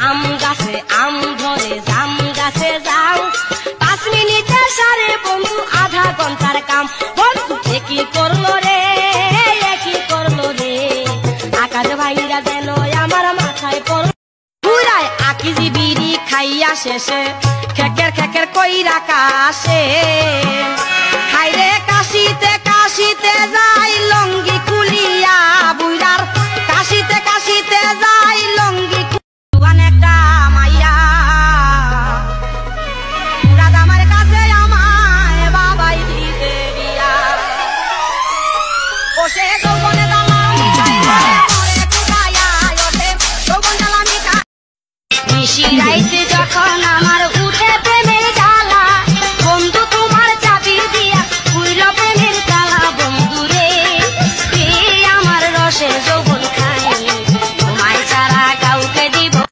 আম গাছে আম ধরে জাম গাছে যাও 5 মিনিটে সারে বন্ধু আধা ঘন্টার কাম বন্ধু কি করলো রে আকাশ ভাইরা যেন আমার মাথায় পড়ল পুরাই আকিজি বিড়ি খাইয়া শেষে খেকের খেকের কইরা কাশে হাইরে কাশিতে কাশিতে যাই লঙ্গি খুলিয়া বুইরার কাশিতে কাশিতে যাই লঙ্গি একটা মাইয়া রাজামার কাছে আমায় বাবাই দিতে দিয়া বসে যৌবনে রাইতে যখন